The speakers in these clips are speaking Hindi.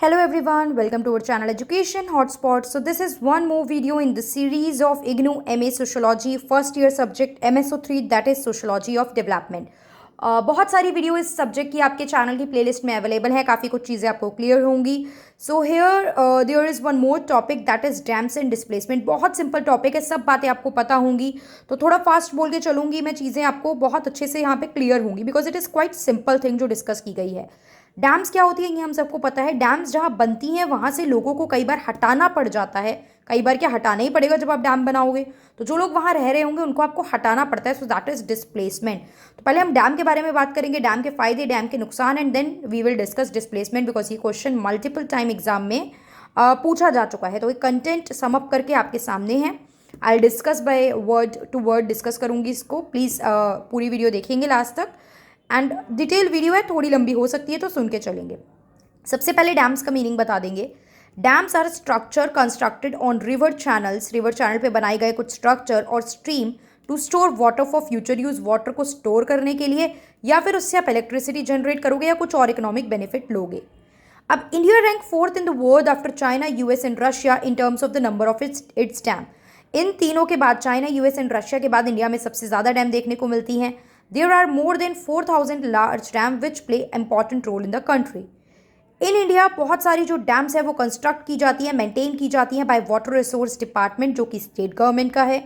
Hello everyone, welcome to our channel Education Hotspot. So this is one more video in the series of IGNOU MA Sociology first year subject MSO3 that is Sociology of Development. बहुत सारी वीडियो इस सब्जेक्ट की आपके चैनल की प्लेलिस्ट में अवेलेबल है, काफ़ी कुछ चीज़ें आपको क्लियर होंगी. So here there is one more topic that is dams and displacement. बहुत सिंपल टॉपिक है, सब बातें आपको पता होंगी, तो थोड़ा फास्ट बोल के चलूँगी मैं, चीज़ें आपको बहुत अच्छे से यहाँ पे क्लियर होंगी because it is quite simple thing जो डिस्कस की गई है. डैम्स क्या होती है ये हम सबको पता है. डैम्स जहाँ बनती हैं वहाँ से लोगों को कई बार हटाना पड़ जाता है. कई बार क्या, हटाना ही पड़ेगा जब आप डैम बनाओगे, तो जो लोग वहाँ रह रहे होंगे उनको आपको हटाना पड़ता है. So that is displacement. तो पहले हम डैम के बारे में बात करेंगे, डैम के फायदे, डैम के नुकसान, and then we will discuss displacement because ये क्वेश्चन मल्टीपल टाइम एग्जाम में पूछा जा चुका है. तो ये कंटेंट समअप करके आपके सामने है. I discuss by word to word डिस्कस करूँगी इसको. प्लीज़ पूरी वीडियो देखेंगे लास्ट तक. एंड डिटेल वीडियो है, थोड़ी लंबी हो सकती है, तो सुन के चलेंगे. सबसे पहले डैम्स का मीनिंग बता देंगे. Dams are structure constructed on river channels. River channel पे बनाए गए कुछ स्ट्रक्चर और stream to store water for future use. Water को स्टोर करने के लिए, या फिर उससे आप इलेक्ट्रिसिटी जनरेट करोगे या कुछ और इकोनॉमिक बेनिफिट लोगे. अब India rank 4th in the world after China, US and Russia in terms of the number of its dam. इन तीनों के बाद, चाइना, यूएस एंड रशिया के बाद, इंडिया में सबसे ज़्यादा डैम देखने को मिलती हैं. There are more than 4,000 large dams which play important role in the country. In India बहुत सारी जो डैम्स है वो कंस्ट्रक्ट की जाती है, मेंटेन की जाती हैं बाय वाटर रिसोर्स डिपार्टमेंट, जो कि स्टेट गवर्नमेंट का है.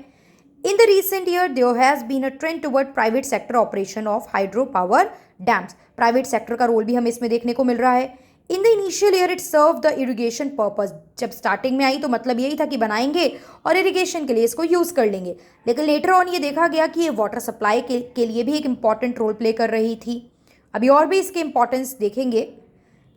In the recent year there has been a trend toward private sector operation of hydro power dams. Private sector का रोल भी हमें इसमें देखने को मिल रहा है. In the initial year it serve the irrigation purpose. जब स्टार्टिंग में आई तो मतलब यही था कि बनाएंगे और इरीगेशन के लिए इसको यूज़ कर लेंगे, लेकिन लेटर ऑन ये देखा गया कि ये वाटर सप्लाई के लिए भी एक इम्पॉर्टेंट रोल प्ले कर रही थी. अभी और भी इसके इंपॉर्टेंस देखेंगे.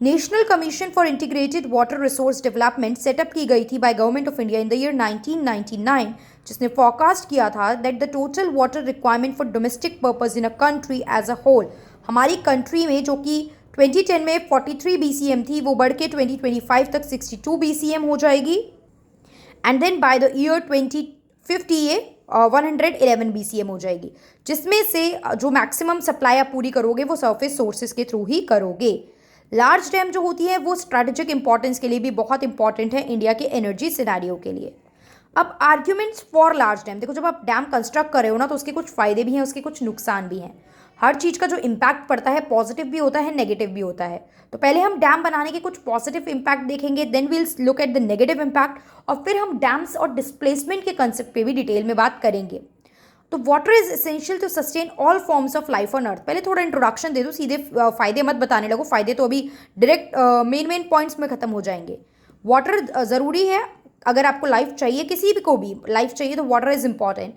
National commission for integrated water resource development set up की गई थी by government of India in the year 1999, जिसने फोरकास्ट किया था that the total water requirement for domestic purpose in a country as a whole, हमारी कंट्री में जो कि 2010 में 43 BCM थी, वो बढ़ के 2025 तक 62 BCM हो जाएगी. And then by the year 2050 ये 111 BCM हो जाएगी, जिसमें से जो मैक्सिमम सप्लाई आप पूरी करोगे वो सरफेस सोर्सेज के थ्रू ही करोगे. लार्ज डैम जो होती है वो स्ट्रैटेजिक इंपॉर्टेंस के लिए भी बहुत इंपॉर्टेंट है इंडिया के एनर्जी सिनेरियो के लिए. अब आर्ग्यूमेंट्स फॉर लार्ज डैम. देखो, जब आप डैम कंस्ट्रक्ट कर रहे हो ना, तो उसके कुछ फ़ायदे भी हैं, उसके कुछ नुकसान भी हैं. हर चीज़ का जो इम्पैक्ट पड़ता है पॉजिटिव भी होता है, नेगेटिव भी होता है. तो पहले हम डैम बनाने के कुछ पॉजिटिव इम्पैक्ट देखेंगे, then will look at the negative impact, और फिर हम डैम्स और डिस्प्लेसमेंट के कंसेप्ट पे भी डिटेल में बात करेंगे. तो water is essential to sustain all forms of life on earth. पहले थोड़ा इंट्रोडक्शन दे दो, सीधे फायदे मत बताने लगो. फायदे तो अभी डायरेक्ट मेन पॉइंट्स में खत्म हो जाएंगे. वाटर ज़रूरी है. अगर आपको लाइफ चाहिए, किसी भी को भी लाइफ चाहिए, तो water is important.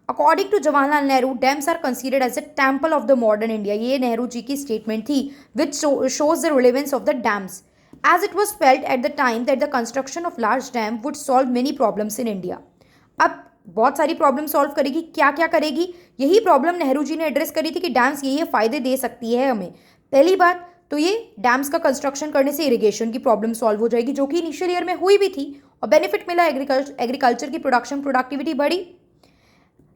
According to Jawaharlal Nehru, dams are considered as a temple of the modern India. ये नेहरू जी की स्टेटमेंट थी which shows the relevance of the dams, as it was felt at the time that the construction of large dam would solve many problems in India. अब बहुत सारी प्रॉब्लम सॉल्व करेगी. क्या क्या करेगी? यही प्रॉब्लम नेहरू जी ने एड्रेस करी थी कि डैम्स ये फायदे दे सकती है हमें. पहली बात तो ये डैम्स का कंस्ट्रक्शन करने से इरिगेशन की प्रॉब्लम सॉल्व हो जाएगी, जो कि इनिशियल ईयर में हुई भी थी, और बेनिफिट मिला. एग्रीकल्चर की प्रोडक्शन प्रोडक्टिविटी बढ़ी.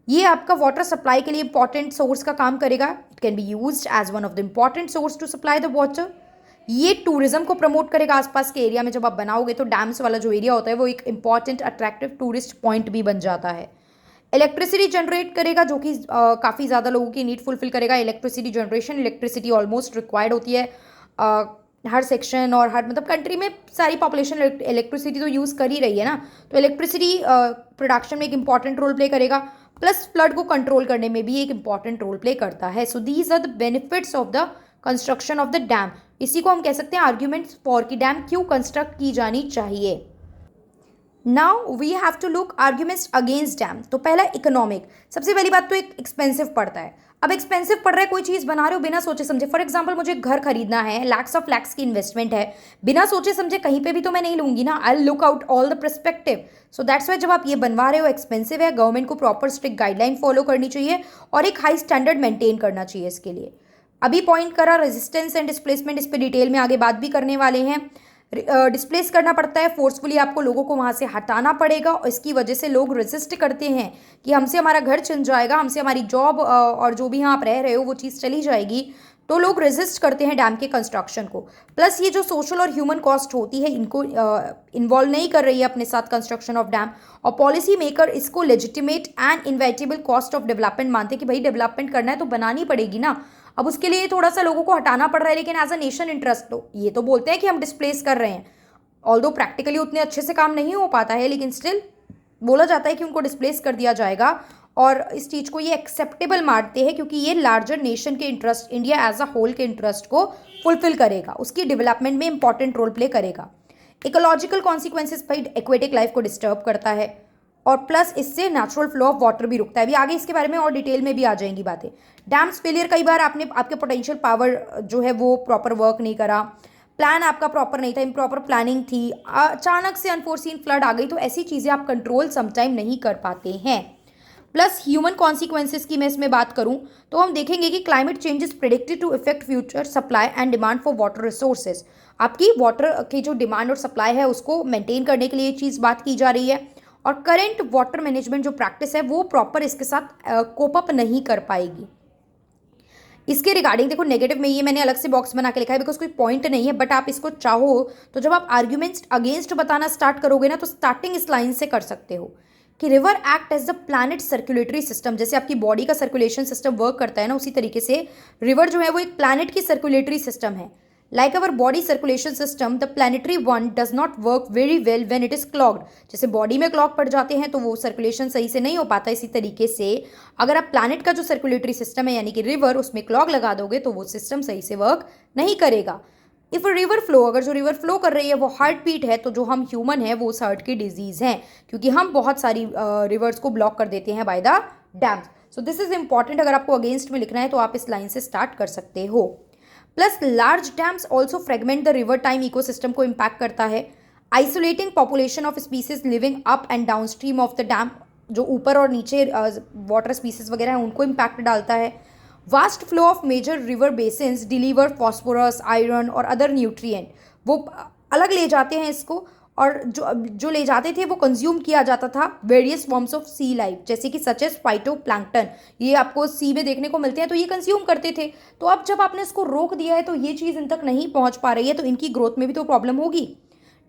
ये आपका वाटर सप्लाई के लिए इंपॉर्टेंट सोर्स का काम करेगा. It can be used as one of the important source to supply the water. ये टूरिज्म को प्रमोट करेगा आसपास के एरिया में. जब आप बनाओगे तो डैम्स वाला जो एरिया होता है वो एक इंपॉर्टेंट अट्रैक्टिव टूरिस्ट पॉइंट भी बन जाता है. इलेक्ट्रिसिटी जनरेट करेगा, जो कि काफ़ी ज़्यादा लोगों की नीड फुलफिल करेगा. Electricity generation, electricity almost required होती है हर सेक्शन और हर मतलब कंट्री में. सारी पॉपुलेशन इलेक्ट्रिसिटी तो यूज़ कर ही रही है ना, तो इलेक्ट्रिसिटी प्रोडक्शन में एक इंपॉर्टेंट रोल प्ले करेगा. प्लस फ्लड को कंट्रोल करने में भी एक इंपॉर्टेंट रोल प्ले करता है. So these are the benefits of the construction of the dam. इसी को हम कह सकते हैं आर्ग्यूमेंट्स फॉर कि डैम क्यों कंस्ट्रक्ट की जानी चाहिए. Now we have to look arguments against dam. तो पहला इकोनॉमिक. सबसे पहली बात तो एक एक्सपेंसिव पड़ता है. अब एक्सपेंसिव पड़ रहा है, कोई चीज़ बना रहे हो बिना सोचे समझे. फॉर एग्जांपल मुझे घर खरीदना है, लैक्स ऑफ लैक्स की इन्वेस्टमेंट है, बिना सोचे समझे कहीं पे भी तो मैं नहीं लूँगी ना. I look out all the perspective. So that's Y जब आप ये बनवा रहे हो, एक्सपेंसिव है, गवर्नमेंट को प्रॉपर स्ट्रिक्ट गाइडलाइन फॉलो करनी चाहिए और एक हाई स्टैंडर्ड मेंटेन करना चाहिए इसके लिए. अभी पॉइंट करा रेजिस्टेंस एंड डिस्प्लेसमेंट, इस पर डिटेल में आगे बात भी करने वाले हैं. डिस्प्लेस करना पड़ता है, फोर्सफुली आपको लोगों को वहाँ से हटाना पड़ेगा, और इसकी वजह से लोग रेजिस्ट करते हैं कि हमसे हमारा घर छिन जाएगा, हमसे हमारी जॉब और जो भी यहाँ आप रह रहे हो वो चीज़ चली जाएगी. तो लोग रेजिस्ट करते हैं डैम के कंस्ट्रक्शन को। प्लस ये जो सोशल और ह्यूमन कॉस्ट होती है इनको इन्वॉल्व नहीं कर रही है अपने साथ कंस्ट्रक्शन ऑफ डैम, और पॉलिसी मेकर इसको legitimate and inevitable cost of development मानते हैं कि भाई डेवलपमेंट करना है तो बनानी पड़ेगी ना। अब उसके लिए थोड़ा सा लोगों को हटाना पड़ रहा है, लेकिन एज अ नेशन इंटरेस्ट तो ये तो बोलते हैं कि हम डिस्प्लेस कर रहे हैं, ऑल्दो प्रैक्टिकली उतने अच्छे से काम नहीं हो पाता है, लेकिन स्टिल बोला जाता है कि उनको डिस्प्लेस कर दिया जाएगा। और इस चीज़ को ये एक्सेप्टेबल मानते हैं क्योंकि ये लार्जर नेशन के interest, India as a whole के इंटरेस्ट को फुलफिल करेगा, उसकी डेवलपमेंट में इंपॉर्टेंट रोल प्ले करेगा। इकोलॉजिकल कॉन्सिक्वेंसेज भाई एक्वेटिक लाइफ को डिस्टर्ब करता है, और प्लस इससे नेचुरल फ्लो ऑफ वाटर भी रुकता है। अभी आगे इसके बारे में और डिटेल में भी आ जाएंगी बातें। डैम्स फेलियर, कई बार आपके पोटेंशियल पावर जो है वो प्रॉपर वर्क नहीं करा, प्लान आपका प्रॉपर नहीं था, इम्प्रॉपर प्लानिंग थी, अचानक से अनफोर्सीन फ्लड आ गई, तो ऐसी चीज़ें आप कंट्रोल समटाइम नहीं कर पाते हैं। प्लस ह्यूमन कॉन्सिक्वेंसेज की मैं इसमें बात करूं तो हम देखेंगे कि climate change is predicted to effect future supply and demand for water resources. आपकी वाटर की जो डिमांड और सप्लाई है उसको मेंटेन करने के लिए ये चीज़ बात की जा रही है, और करेंट वाटर मैनेजमेंट जो प्रैक्टिस है वो प्रॉपर इसके साथ कोप अप नहीं कर पाएगी। इसके रिगार्डिंग देखो नेगेटिव में ये मैंने अलग से बॉक्स बना के लिखा है बिकॉज कोई पॉइंट नहीं है, बट आप इसको चाहो तो जब आप आर्ग्यूमेंट्स अगेंस्ट बताना स्टार्ट करोगे ना तो स्टार्टिंग इस लाइन से कर सकते हो कि river act as the planet circulatory system. जैसे आपकी बॉडी का सर्कुलेशन सिस्टम वर्क करता है ना, उसी तरीके से रिवर जो है वो एक प्लैनेट की सर्कुलेटरी सिस्टम है। Like our body circulation system, the planetary one does not work very well when it is clogged. जैसे बॉडी में क्लॉग पड़ जाते हैं तो वो सर्कुलेशन सही से नहीं हो पाता, इसी तरीके से अगर आप प्लैनेट का जो सर्कुलेटरी सिस्टम है यानी कि रिवर, उसमें क्लॉग लगा दोगे तो वो सिस्टम सही से वर्क नहीं करेगा। इफ रिवर फ्लो, अगर जो रिवर फ्लो कर रही है वो हार्ट बीट है, तो जो हम ह्यूमन है वो उस हार्ट की डिजीज है, क्योंकि हम बहुत सारी रिवर्स को ब्लॉक कर देते हैं by the dams. So this is important, अगर आपको अगेंस्ट में लिखना है तो आप इस लाइन से स्टार्ट कर सकते हो। Plus large dams also fragment the river time ecosystem को इम्पैक्ट करता है, isolating population of species living up and down stream of the dam. जो ऊपर और नीचे वाटर स्पीसीज वगैरह हैं उनको इम्पैक्ट डालता है। Vast flow of major river basins deliver phosphorus, iron और अदर न्यूट्रिएंट, वो अलग ले जाते हैं इसको, और जो ले जाते थे वो कंज्यूम किया जाता था various forms of sea life, जैसे कि सच एज फाइटोप्लैंक्टन, ये आपको सी में देखने को मिलते हैं, तो ये कंज्यूम करते थे। तो अब जब आपने इसको रोक दिया है तो ये चीज़ इन तक नहीं पहुंच पा रही है, तो इनकी ग्रोथ में भी तो प्रॉब्लम होगी।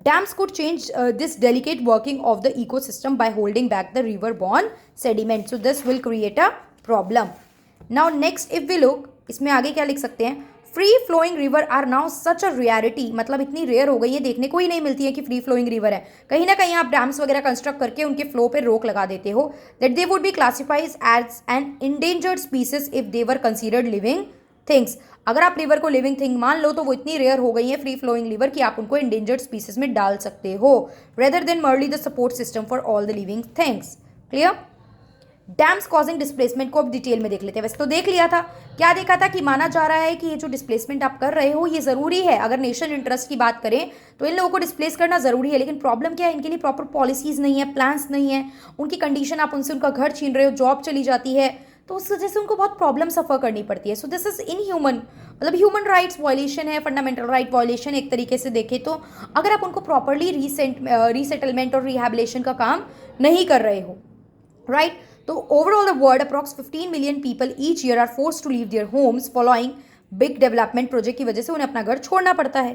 Dams could change this delicate working of the ecosystem by holding back the river borne sediment, so this will create a problem. Now next if we look, इसमें आगे क्या लिख सकते हैं, free flowing river are now such a reality, मतलब इतनी रेयर हो गई है, देखने को ही नहीं मिलती है कि फ्री फ्लोइंग रिवर है। कहीं ना कहीं आप डैम्स वगैरह कंस्ट्रक्ट करके उनके फ्लो पे रोक लगा देते हो, that they would be classifies as an endangered species if they were considered living things. अगर आप रिवर को लिविंग थिंग मान लो तो वो इतनी रेयर हो गई है फ्री फ्लोइंग रिवर कि आप उनको इंडेंजर्ड स्पीसीज में डाल सकते हो, rather than merely the support system for all the living things. Clear? Dams causing displacement को अब डिटेल में देख लेते हैं। वैसे तो देख लिया था, क्या देखा था कि माना जा रहा है कि ये जो डिस्प्लेसमेंट आप कर रहे हो ये ज़रूरी है, अगर नेशन इंटरेस्ट की बात करें तो इन लोगों को डिस्प्लेस करना ज़रूरी है, लेकिन प्रॉब्लम क्या है, इनके लिए प्रॉपर पॉलिसीज़ नहीं है, प्लान्स नहीं है, उनकी कंडीशन, आप उनसे उनका घर छीन रहे हो, जॉब चली जाती है, तो उस वजह से उनको बहुत प्रॉब्लम सफ़र करनी पड़ती है। सो दिस इज़ इनह्यूमन, मतलब ह्यूमन राइट्स वायलेशन है, फंडामेंटल राइट वायलेशन एक तरीके से देखें तो, अगर आप उनको प्रॉपरली रीसेटलमेंट और रिहैबिलिटेशन का काम नहीं कर रहे हो, राइट। तो overall the world approx 15 million people each year are force to leave their homes following big development project की वजह से उन्हें अपना घर छोड़ना पड़ता है।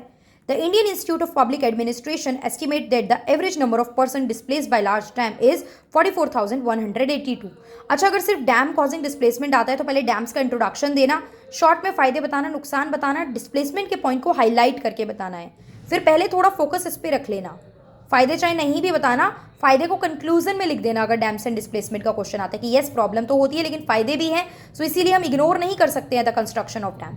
The Indian Institute of Public Administration estimate that the average number of person displaced by large dam is 44,182। अच्छा, अगर सिर्फ डैम कॉजिंग डिस्प्लेसमेंट आता है तो पहले डैम्स का इंट्रोडक्शन देना, शॉर्ट में फायदे बताना, नुकसान बताना, डिस्प्लेसमेंट के पॉइंट को हाईलाइट करके बताना है, फिर पहले थोड़ा फोकस इस पर रख लेना, फायदे चाहे नहीं भी बताना, फायदे को कंक्लूजन में लिख देना अगर डैम्स एंड डिस्प्लेसमेंट का क्वेश्चन आता है कि येस प्रॉब्लम तो होती है लेकिन फायदे भी हैं, सो इसीलिए हम इग्नोर नहीं कर सकते हैं द कंस्ट्रक्शन ऑफ डैम।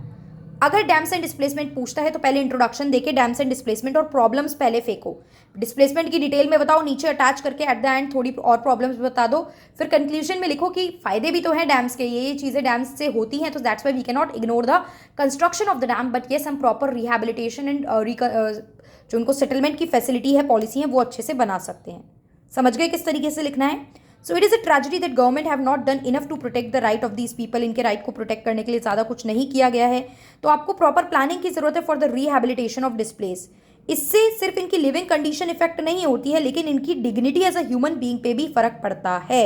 अगर डैम्स एंड डिस्प्लेसमेंट पूछता है तो पहले इंट्रोडक्शन देके डैम्स एंड डिस्प्लेसमेंट और प्रॉब्लम्स पहले फेंको, डिस्प्लेसमेंट की डिटेल में बताओ, नीचे अटैच करके एट द एंड थोड़ी और प्रॉब्लम्स बता दो, फिर कंक्लूजन में लिखो कि फायदे भी तो हैं डैम्स के, ये चीज़ें डैम्स से होती हैं, तो that's why we can not ignore the construction of the dam, but yes हम प्रॉपर रिहैबिलिटेशन एंड जो उनको सेटलमेंट की फैसिलिटी है, पॉलिसी है, वो अच्छे से बना सकते हैं। समझ गए किस तरीके से लिखना है? So it is a tragedy that government have not done enough to protect the right of these people, इनके राइट को प्रोटेक्ट करने के लिए ज़्यादा कुछ नहीं किया गया है, तो आपको प्रॉपर प्लानिंग की जरूरत है for the rehabilitation of displace. इससे सिर्फ इनकी लिविंग कंडीशन इफेक्ट नहीं होती है, लेकिन इनकी dignity as a human being पे भी फर्क पड़ता है।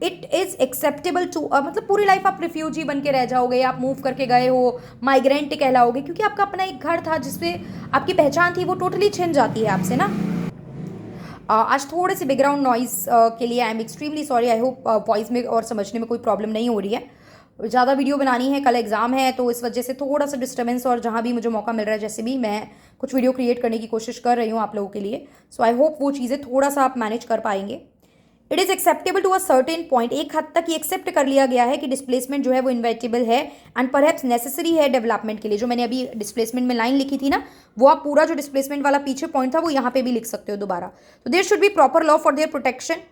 इट इज़ एक्सेप्टेबल टू मतलब पूरी लाइफ आप रिफ्यूजी बन के रह जाओगे, आप मूव करके गए हो, माइग्रेंट कहलाओगे, क्योंकि आपका अपना एक घर था जिसपे आपकी पहचान थी, वो टोटली छिन जाती है आपसे ना। आज थोड़े से बैकग्राउंड नॉइज़ के लिए I am extremely sorry. I hope voice में और समझने में कोई प्रॉब्लम नहीं हो रही है। ज़्यादा वीडियो बनानी है, कल एग्ज़ाम है, तो इस वजह से थोड़ा सा डिस्टर्बेंस, और जहाँ भी मुझे मौका मिल रहा है जैसे भी मैं कुछ वीडियो क्रिएट करने की कोशिश कर रही हूँ आप लोगों के लिए। सो आई होप वो चीज़ें थोड़ा सा आप मैनेज कर पाएंगे। It is acceptable to a certain point, एक हद तक ये एक्सेप्ट कर लिया गया है कि डिस्प्लेसमेंट जो है वो इन्वेटेबल है एंड परहैप्स नेसेसरी है डेवलपमेंट के लिए। जो मैंने अभी डिस्प्लेसमेंट में लाइन लिखी थी ना, वो आप पूरा जो डिस्प्लेसमेंट वाला पीछे पॉइंट था वो यहाँ पे भी लिख सकते हो दोबारा। तो there should be proper law for their protection,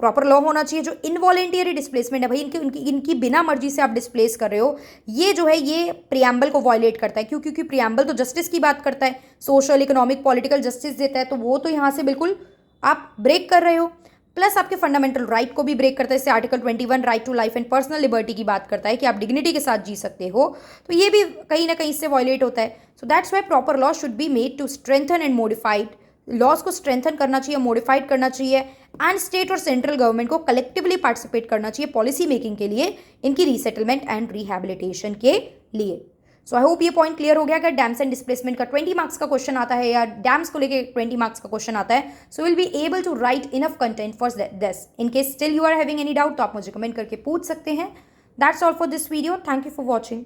proper law होना चाहिए। जो इनवॉलेंटियरी डिस्प्लेसमेंट है भाई, इनकी बिना मर्जी से आप डिस्प्लेस कर रहे हो, ये जो है ये प्रियम्बल को वायलेट करता है। क्यों? क्योंकि प्रियम्बल तो जस्टिस की बात करता है, सोशल इकोनॉमिक पॉलिटिकल जस्टिस देता है, तो वो तो यहाँ से बिल्कुल आप ब्रेक कर रहे हो। प्लस आपके फंडामेंटल राइट को भी ब्रेक करता है। जैसे article 21 right to life and personal liberty की बात करता है कि आप डिग्निटी के साथ जी सकते हो, तो ये भी कहीं ना कहीं इससे वायलेट होता है। So that's why proper law should be made to strengthen and modified, laws को स्ट्रेंथन करना चाहिए, मॉडिफाइड करना चाहिए, एंड स्टेट और सेंट्रल गवर्नमेंट को कलेक्टिवली पार्टिसिपेट करना चाहिए पॉलिसी मेकिंग के लिए, इनकी रीसेटलमेंट एंड रिहैबिलिटेशन के लिए। सो आई होप ये पॉइंट क्लियर हो गया। अगर डैम्स एंड डिस्प्लेसमेंट का 20 मार्क्स का क्वेश्चन आता है या डैम्स को लेके 20 मार्क्स का क्वेश्चन आता है, so will be able to write enough content for this. In case still you are having any doubt तो आप मुझे कमेंट करके पूछ सकते हैं। That's all for this video. Thank you for watching.